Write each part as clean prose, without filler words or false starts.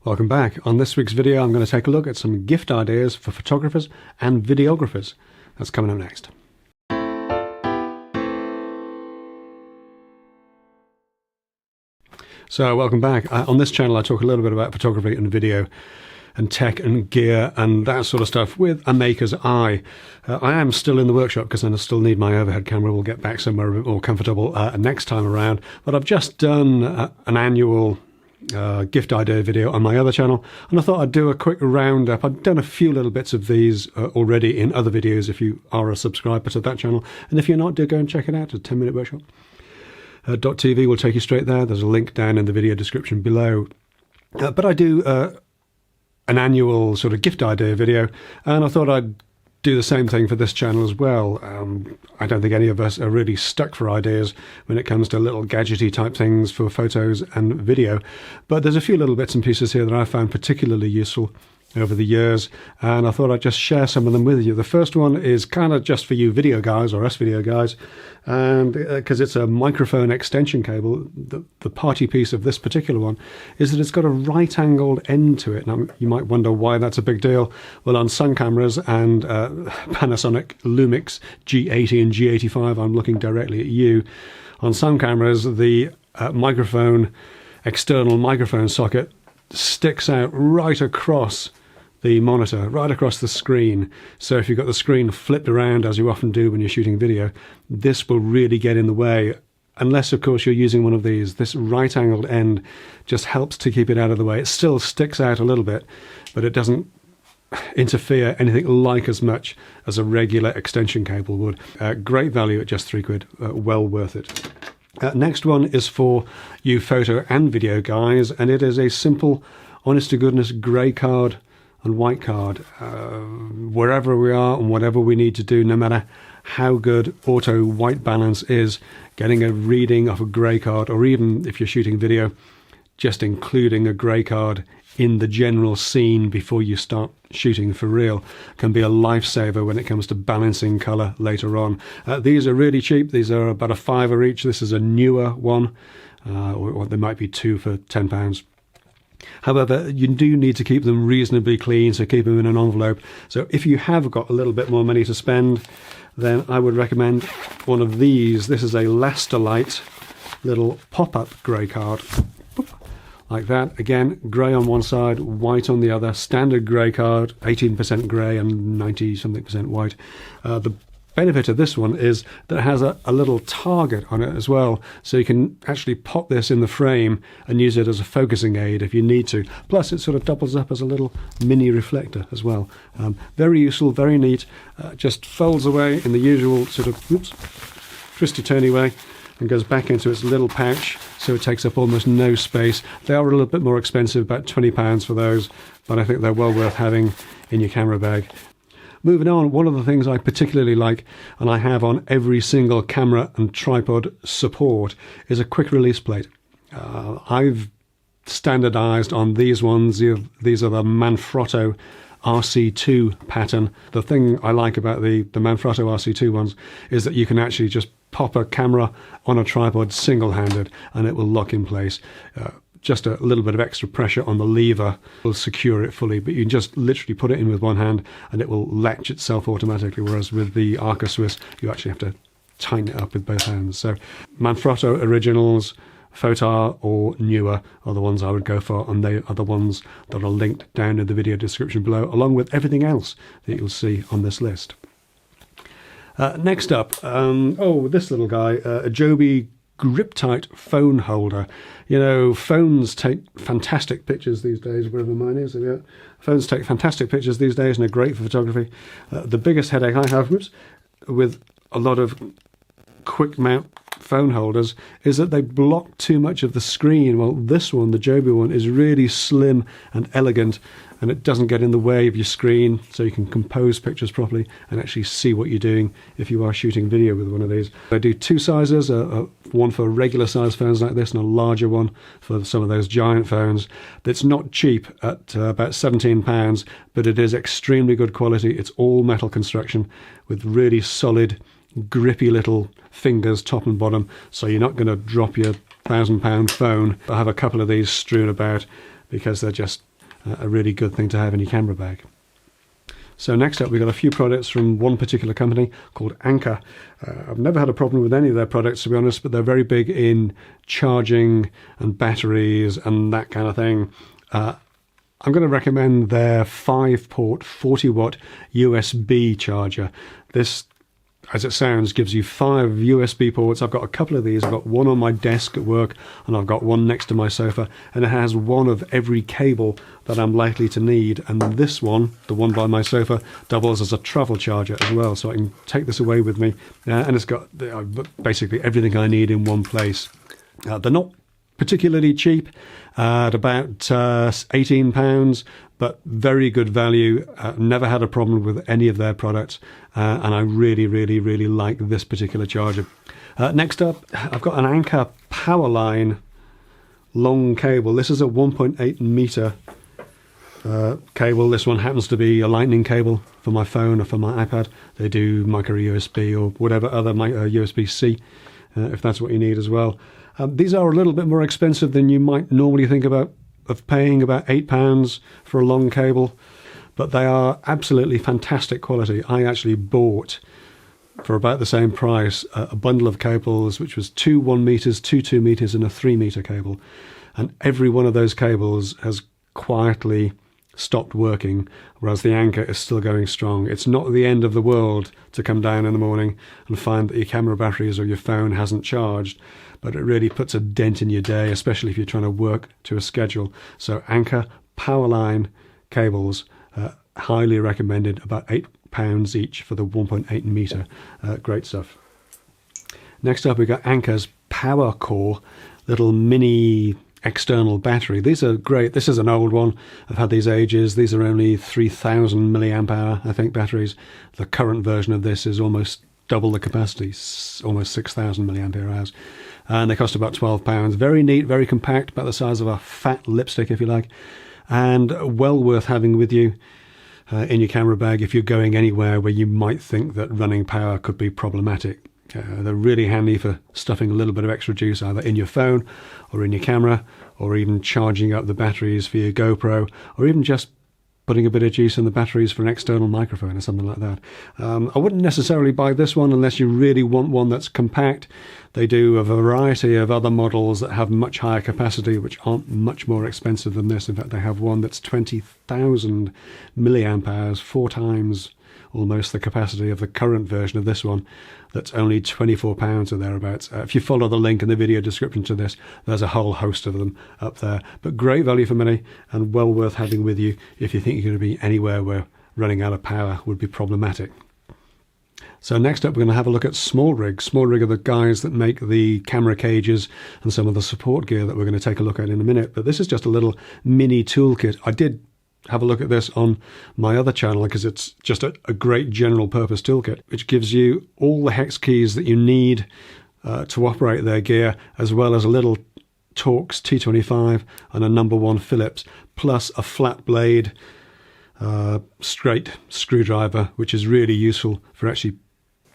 Welcome back. On this week's video, I'm going to take a look at some gift ideas for photographers and videographers. That's coming up next. So welcome back. On this channel I talk a little bit about photography and video and tech and gear and that sort of stuff with a maker's eye. I am still in the workshop because I still need my overhead camera. We'll get back somewhere a bit more comfortable next time around. But I've just done an annual gift idea video on my other channel, and I thought I'd do a quick roundup. I've done a few little bits of these already in other videos if you are a subscriber to that channel, and if you're not, do go and check it out. It's a 10-minute workshop. .tv will take you straight there. There's a link down in the video description below. But I do an annual sort of gift idea video, and I thought I'd do the same thing for this channel as well. I don't think any of us are really stuck for ideas when it comes to little gadgety type things for photos and video, but there's a few little bits and pieces here that I found particularly useful over the years, and I thought I'd just share some of them with you. The first one is kind of just for you video guys, or us video guys, and because it's a microphone extension cable. The party piece of this particular one is that it's got a right angled end to it. Now you might wonder why that's a big deal. Well, on some cameras and Panasonic Lumix G80 and G85, I'm looking directly at you. On some cameras the external microphone socket sticks out right across the monitor, right across the screen. So if you've got the screen flipped around, as you often do when you're shooting video, this will really get in the way. Unless, of course, you're using one of these. This right-angled end just helps to keep it out of the way. It still sticks out a little bit, but it doesn't interfere anything like as much as a regular extension cable would. Great value at just £3, well worth it. Next one is for you photo and video guys, and it is a simple, honest-to-goodness grey card and white card. Wherever we are and whatever we need to do, no matter how good auto white balance is, getting a reading off a grey card, or even if you're shooting video, just including a grey card in the general scene before you start shooting for real can be a lifesaver when it comes to balancing colour later on. These are really cheap. These are about £5 each. This is a newer one, or there might be two for £10. However, you do need to keep them reasonably clean, so keep them in an envelope. So if you have got a little bit more money to spend, then I would recommend one of these. This is a Lasterlight little pop-up grey card. Like that. Again, grey on one side, white on the other. Standard grey card, 18% grey and 90-something% white. The benefit of this one is that it has a little target on it as well, so you can actually pop this in the frame and use it as a focusing aid if you need to. Plus it sort of doubles up as a little mini reflector as well. Very useful, very neat. Just folds away in the usual sort of twisty-turny way and goes back into its little pouch, so it takes up almost no space. They are a little bit more expensive, about £20 for those, but I think they're well worth having in your camera bag. Moving on, one of the things I particularly like, and I have on every single camera and tripod support, is a quick release plate. I've standardized on these ones. These are the Manfrotto RC2 pattern. The thing I like about the Manfrotto RC2 ones is that you can actually just pop a camera on a tripod single-handed and it will lock in place. Just a little bit of extra pressure on the lever will secure it fully, but you can just literally put it in with one hand and it will latch itself automatically, whereas with the Anker Swiss you actually have to tighten it up with both hands. So Manfrotto Originals, Photar or newer are the ones I would go for, and they are the ones that are linked down in the video description below, along with everything else that you'll see on this list. Next up, this little guy, a Joby grip-tight phone holder. You know, phones take fantastic pictures these days, wherever mine is. Yeah. Phones take fantastic pictures these days and are great for photography. The biggest headache I have with a lot of quick mount phone holders is that they block too much of the screen. Well, this one, the Joby one, is really slim and elegant, and it doesn't get in the way of your screen, so you can compose pictures properly and actually see what you're doing if you are shooting video with one of these. I do two sizes, one for regular size phones like this and a larger one for some of those giant phones. That's not cheap at about £17, but it is extremely good quality. It's all metal construction with really solid, grippy little fingers top and bottom, so you're not going to drop your £1,000 phone. I have a couple of these strewn about because they're just a really good thing to have in your camera bag. So next up, we've got a few products from one particular company called Anker. I've never had a problem with any of their products, to be honest, but they're very big in charging and batteries and that kind of thing. I'm going to recommend their 5-port 40-watt USB charger. This, as it sounds, gives you 5 USB ports. I've got a couple of these. I've got one on my desk at work, and I've got one next to my sofa, and it has one of every cable that I'm likely to need. And this one, the one by my sofa, doubles as a travel charger as well, so I can take this away with me. And it's got basically everything I need in one place. They're not particularly cheap, at about £18, but very good value. Never had a problem with any of their products, and I really, really, really like this particular charger. Next up, I've got an Anker powerline long cable. This is a 1.8 meter cable. This one happens to be a lightning cable for my phone or for my iPad. They do micro USB or whatever other USB-C, if that's what you need as well. These are a little bit more expensive than you might normally think about, of paying about £8 for a long cable, but they are absolutely fantastic quality. I actually bought, for about the same price, a bundle of cables, which was 2 1 meters, 2 2 meters, and a 3 meter cable. And every one of those cables has quietly stopped working, whereas the Anker is still going strong. It's not the end of the world to come down in the morning and find that your camera batteries or your phone hasn't charged, but it really puts a dent in your day, especially if you're trying to work to a schedule. So Anker powerline cables, highly recommended, about £8 each for the 1.8 meter. Great stuff. Next up, we've got Anker's powercore little mini external battery. These are great. This is an old one. I've had these ages. These are only 3,000 milliamp hour, I think, batteries. The current version of this is almost double the capacity, almost 6,000 milliamp hours. And they cost about £12. Very neat, very compact, about the size of a fat lipstick, if you like, and well worth having with you in your camera bag if you're going anywhere where you might think that running power could be problematic. They're really handy for stuffing a little bit of extra juice either in your phone or in your camera, or even charging up the batteries for your GoPro, or even just putting a bit of juice in the batteries for an external microphone or something like that. I wouldn't necessarily buy this one unless you really want one that's compact. They do a variety of other models that have much higher capacity, which aren't much more expensive than this. In fact, they have one that's 20,000 milliamp hours, 4 times almost the capacity of the current version of this one, that's only £24 or thereabouts. If you follow the link in the video description to this, there's a whole host of them up there. But great value for money, and well worth having with you if you think you're going to be anywhere where running out of power would be problematic. So next up, we're going to have a look at SmallRig. SmallRig are the guys that make the camera cages and some of the support gear that we're going to take a look at in a minute. But this is just a little mini toolkit. I did have a look at this on my other channel because it's just a great general purpose toolkit, which gives you all the hex keys that you need to operate their gear, as well as a little Torx T25 and a #1 Phillips, plus a flat blade straight screwdriver, which is really useful for actually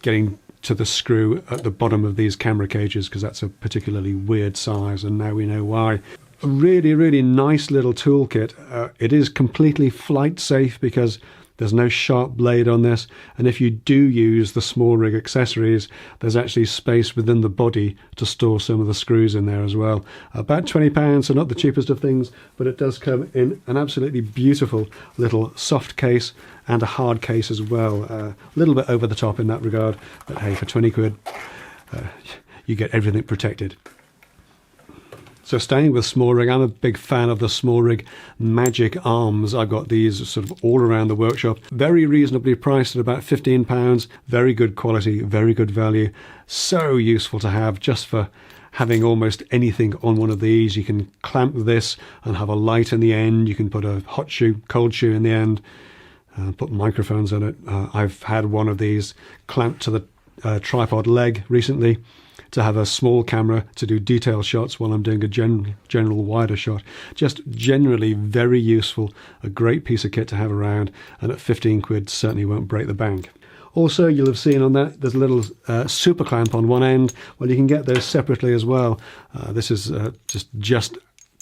getting to the screw at the bottom of these camera cages, because that's a particularly weird size, and now we know why. A really, really nice little toolkit. It is completely flight safe because there's no sharp blade on this, and if you do use the SmallRig accessories, there's actually space within the body to store some of the screws in there as well. About £20, so not the cheapest of things, but it does come in an absolutely beautiful little soft case and a hard case as well. A little bit over the top in that regard, but hey, for 20 quid, you get everything protected. So staying with SmallRig, I'm a big fan of the SmallRig Magic Arms. I've got these sort of all around the workshop. Very reasonably priced at about £15. Very good quality, very good value. So useful to have just for having almost anything on one of these. You can clamp this and have a light in the end. You can put a hot shoe, cold shoe in the end, put microphones on it. I've had one of these clamped to the tripod leg recently, to have a small camera to do detail shots while I'm doing a general wider shot. Just generally very useful, a great piece of kit to have around, and at 15 quid certainly won't break the bank. Also, you'll have seen on that, there's a little super clamp on one end. Well, you can get those separately as well. This is just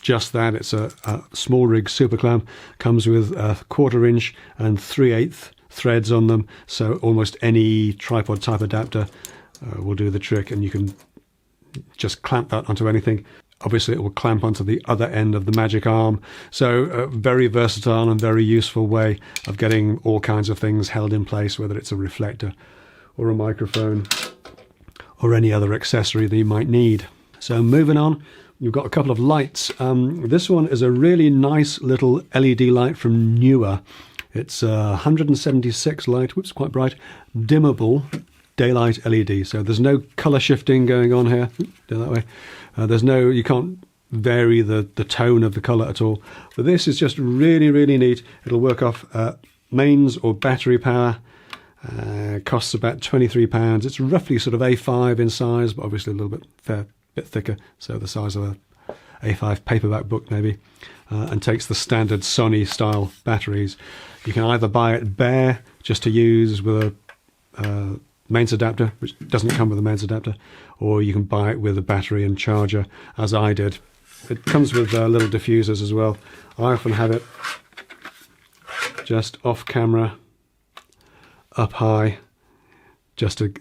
just that. It's a small rig super clamp, comes with a 1/4 inch and 3/8 threads on them, so almost any tripod type adapter will do the trick, and you can just clamp that onto anything. Obviously it will clamp onto the other end of the magic arm, so a very versatile and very useful way of getting all kinds of things held in place, whether it's a reflector or a microphone or any other accessory that you might need. So moving on, you've got a couple of lights. This one is a really nice little LED light from Newer. It's a 176 light, whoops, quite bright, dimmable daylight LED. So there's no color shifting going on here. Do that way. You can't vary the tone of the color at all. But this is just really, really neat. It'll work off mains or battery power. Costs about £23. It's roughly sort of A5 in size, but obviously a little bit thicker. So the size of a A5 paperback book maybe. And takes the standard Sony style batteries. You can either buy it bare just to use with a mains adapter, which doesn't come with a mains adapter, or you can buy it with a battery and charger, as I did. It comes with little diffusers as well. I often have it just off camera, up high, just to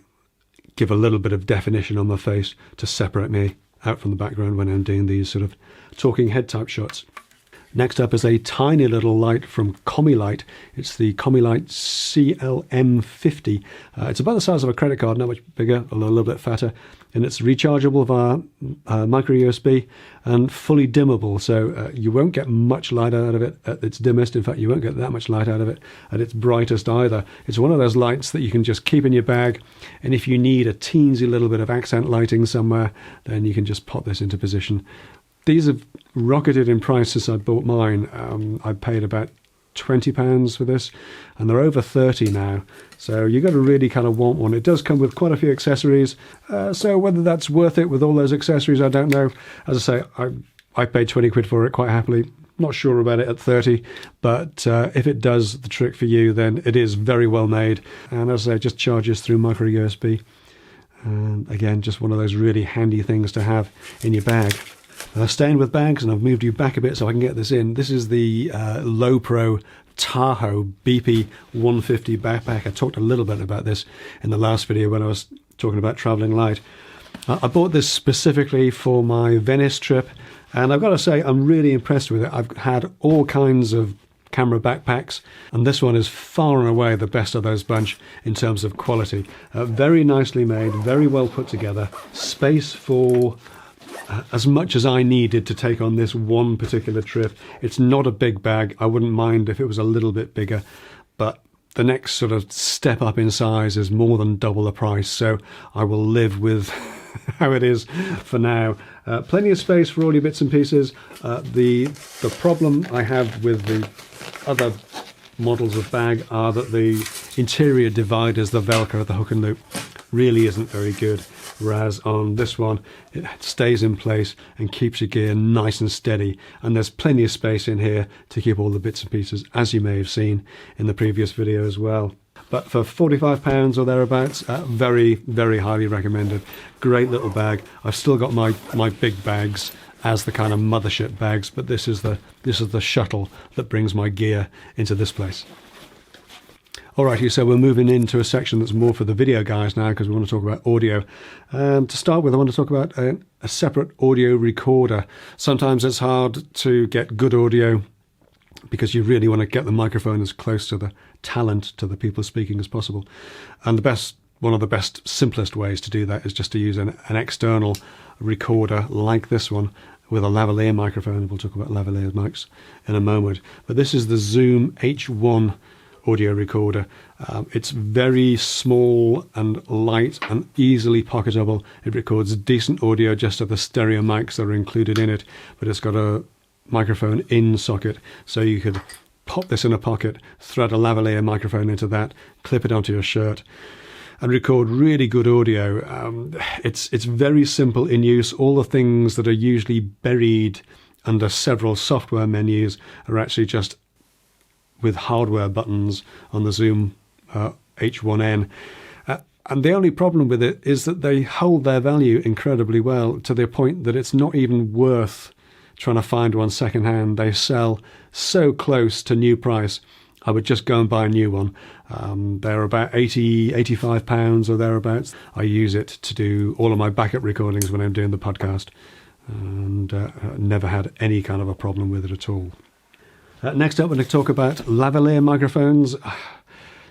give a little bit of definition on my face to separate me out from the background when I'm doing these sort of talking head type shots. Next up is a tiny little light from Comi Light. It's the Comi Light CLM50. It's about the size of a credit card, not much bigger, a little bit fatter, and it's rechargeable via micro USB and fully dimmable, so you won't get much light out of it at its dimmest. In fact, you won't get that much light out of it at its brightest either. It's one of those lights that you can just keep in your bag, and if you need a teensy little bit of accent lighting somewhere, then you can just pop this into position. These have rocketed in price since I bought mine. I paid about £20 for this, and they're over 30 now. So you've got to really kind of want one. It does come with quite a few accessories, so whether that's worth it with all those accessories, I don't know. As I say, I paid 20 quid for it quite happily. Not sure about it at 30, but if it does the trick for you, then it is very well made. And as I say, it just charges through micro USB. And again, just one of those really handy things to have in your bag. Staying with bags, and I've moved you back a bit so I can get this in. This is the Low Pro Tahoe BP 150 backpack. I talked a little bit about this in the last video when I was talking about traveling light. I bought this specifically for my Venice trip, and I've got to say I'm really impressed with it. I've had all kinds of camera backpacks, and this one is far and away the best of those bunch in terms of quality. Very nicely made, very well put together, space for as much as I needed to take on this one particular trip. It's not a big bag. I wouldn't mind if it was a little bit bigger, but the next sort of step up in size is more than double the price, so I will live with how it is for now. Plenty of space for all your bits and pieces. The problem I have with the other models of bag are that the interior dividers, the Velcro, the hook and loop, really isn't very good. Whereas on this one, it stays in place and keeps your gear nice and steady. And there's plenty of space in here to keep all the bits and pieces, as you may have seen in the previous video as well. But for £45 or thereabouts, very, very highly recommended. Great little bag. I've still got my big bags as the kind of mothership bags, but this is the shuttle that brings my gear into this place. Alrighty, so we're moving into a section that's more for the video guys now, because we want to talk about audio. To start with, I want to talk about a separate audio recorder. Sometimes it's hard to get good audio because you really want to get the microphone as close to the talent, to the people speaking, as possible. And one of the best, simplest ways to do that is just to use an external recorder like this one with a lavalier microphone. We'll talk about lavalier mics in a moment. But this is the Zoom H1 audio recorder. It's very small and light and easily pocketable. It records decent audio just of the stereo mics that are included in it, but it's got a microphone in socket, so you could pop this in a pocket, thread a lavalier microphone into that, clip it onto your shirt, and record really good audio. It's very simple in use. All the things that are usually buried under several software menus are actually just with hardware buttons on the Zoom H1N. And the only problem with it is that they hold their value incredibly well, to the point that it's not even worth trying to find one secondhand. They sell so close to new price. I would just go and buy a new one. They're about £85 or thereabouts. I use it to do all of my backup recordings when I'm doing the podcast, and never had any kind of a problem with it at all. Next up, we're going to talk about lavalier microphones.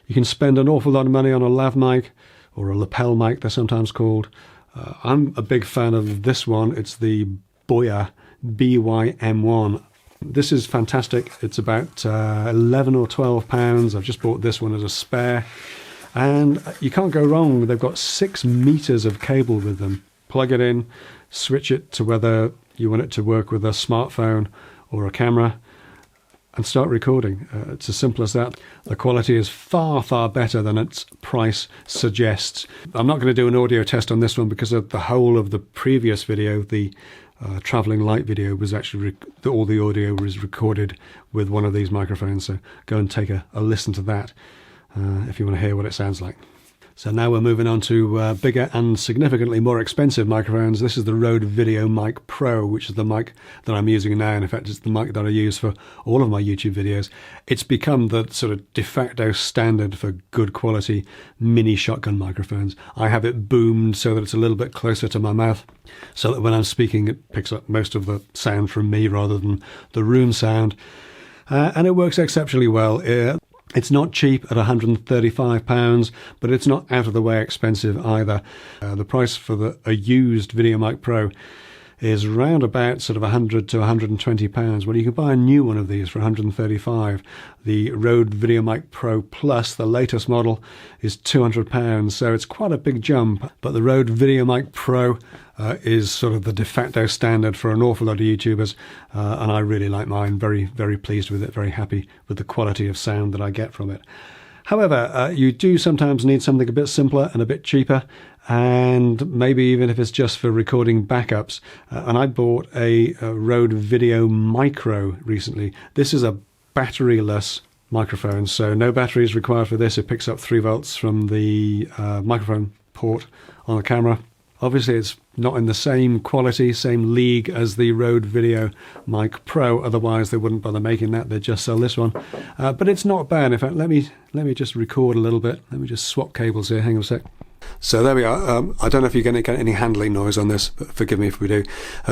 You can spend an awful lot of money on a lav mic, or a lapel mic they're sometimes called. I'm a big fan of this one. It's the Boya BYM1. This is fantastic. It's about 11 or 12 pounds. I've just bought this one as a spare, and you can't go wrong. They've got 6 meters of cable with them. Plug it in, switch it to whether you want it to work with a smartphone or a camera, and start recording. It's as simple as that. The quality is far, far better than its price suggests. I'm not going to do an audio test on this one because of the whole of the previous video, the traveling light video, was actually all the audio was recorded with one of these microphones. So go and take a listen to that if you want to hear what it sounds like. So now we're moving on to bigger and significantly more expensive microphones. This is the Rode Videomic Pro, which is the mic that I'm using now. And in fact, it's the mic that I use for all of my YouTube videos. It's become the sort of de facto standard for good quality mini shotgun microphones. I have it boomed so that it's a little bit closer to my mouth, so that when I'm speaking, it picks up most of the sound from me rather than the room sound. And it works exceptionally well. It's not cheap at £135, but it's not out of the way expensive either. The price for a used Videomic Pro is round about sort of £100 to £120. Well, you can buy a new one of these for £135. The Rode Videomic Pro Plus, the latest model, is £200, so it's quite a big jump. But the Rode Videomic Pro is sort of the de facto standard for an awful lot of YouTubers, and I really like mine. Very, very pleased with it, very happy with the quality of sound that I get from it. However, you do sometimes need something a bit simpler and a bit cheaper, and maybe even if it's just for recording backups. And I bought a Rode Videomicro recently. This is a batteryless microphone, so no batteries required for this. It picks up 3 volts from the microphone port on the camera. Obviously, it's not in the same quality, same league as the Rode Videomic Pro. Otherwise, they wouldn't bother making that. They'd just sell this one. But it's not bad. In fact, let me just record a little bit. Let me just swap cables here. Hang on a sec. So there we are. I don't know if you're going to get any handling noise on this, but forgive me if we do.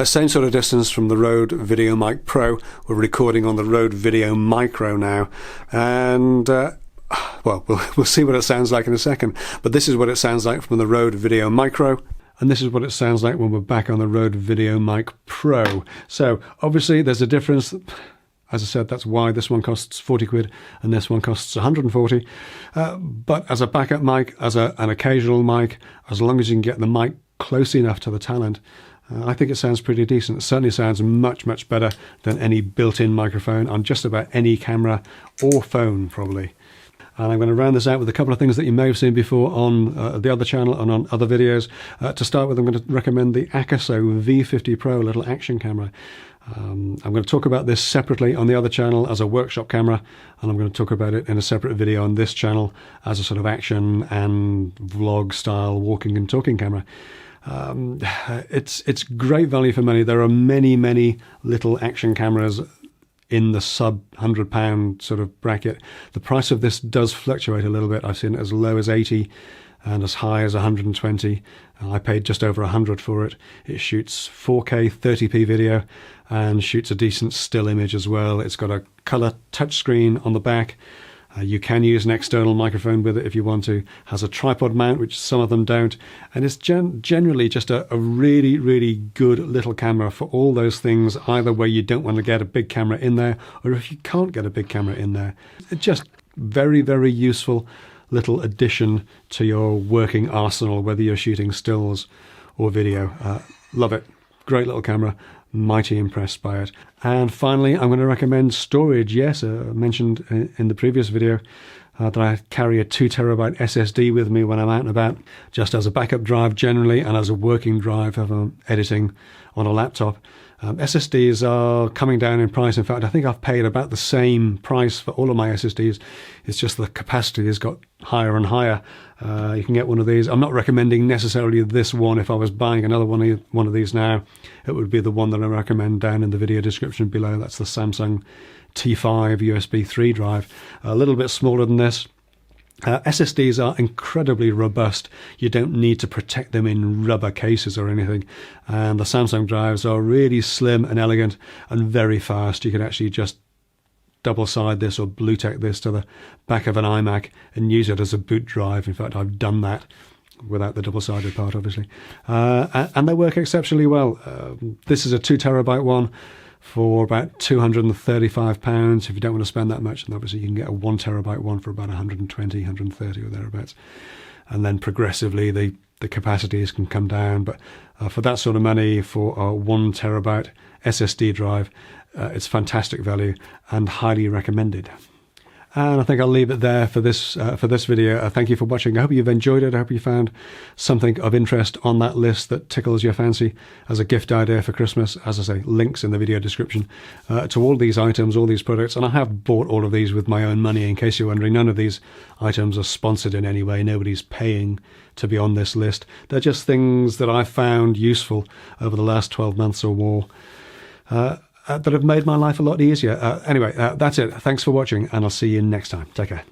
Same sort of distance from the Rode Videomic Pro. We're recording on the Rode Videomicro now. And well, we'll see what it sounds like in a second. But this is what it sounds like from the Rode Videomicro. And this is what it sounds like when we're back on the Rode Videomic Pro. So obviously there's a difference. As I said, that's why this one costs 40 quid and this one costs 140. But as a backup mic, as an occasional mic, as long as you can get the mic close enough to the talent, I think it sounds pretty decent. It certainly sounds much, much better than any built-in microphone on just about any camera or phone, probably. And I'm going to round this out with a couple of things that you may have seen before on the other channel and on other videos. To start with, I'm going to recommend the Anker So V50 Pro, a little action camera. I'm going to talk about this separately on the other channel as a workshop camera, and I'm going to talk about it in a separate video on this channel as a sort of action and vlog style walking and talking camera. It's great value for money. There are many, many little action cameras in the sub £100 sort of bracket. The price of this does fluctuate a little bit. I've seen it as low as 80 and as high as 120. I paid just over 100 for it. It shoots 4K 30p video and shoots a decent still image as well. It's got a color touchscreen on the back. You can use an external microphone with it if you want to. Has a tripod mount, which some of them don't. And it's generally just a really, really good little camera for all those things, either where you don't want to get a big camera in there, or if you can't get a big camera in there. It's just very, very useful little addition to your working arsenal, whether you're shooting stills or video. Love it. Great little camera. Mighty impressed by it. And finally, I'm going to recommend storage. Yes, I mentioned in the previous video that I carry a 2TB SSD with me when I'm out and about, just as a backup drive generally, and as a working drive if I'm editing on a laptop. SSDs are coming down in price. In fact, I think I've paid about the same price for all of my SSDs. It's just the capacity has got higher and higher. You can get one of these. I'm not recommending necessarily this one. If I was buying another one of these now, it would be the one that I recommend down in the video description below. That's the Samsung T5 USB 3 drive. A little bit smaller than this. SSDs are incredibly robust. You don't need to protect them in rubber cases or anything. And the Samsung drives are really slim and elegant and very fast. You can actually just double side this or Bluetooth this to the back of an iMac and use it as a boot drive. In fact, I've done that without the double-sided part, obviously. And they work exceptionally well. This is a 2 terabyte one for about £235. If you don't want to spend that much, then obviously you can get a 1 terabyte one for about 120, 130 or thereabouts. And then progressively the capacities can come down. But for that sort of money, for a 1 terabyte SSD drive, it's fantastic value and highly recommended. And I think I'll leave it there for this video. Thank you for watching. I hope you've enjoyed it. I hope you found something of interest on that list that tickles your fancy as a gift idea for Christmas. As I say, links in the video description to all these items, all these products. And I have bought all of these with my own money, in case you're wondering. None of these items are sponsored in any way. Nobody's paying to be on this list. They're just things that I've found useful over the last 12 months or more. That have made my life a lot easier. Anyway, that's it. Thanks for watching, and I'll see you next time. Take care.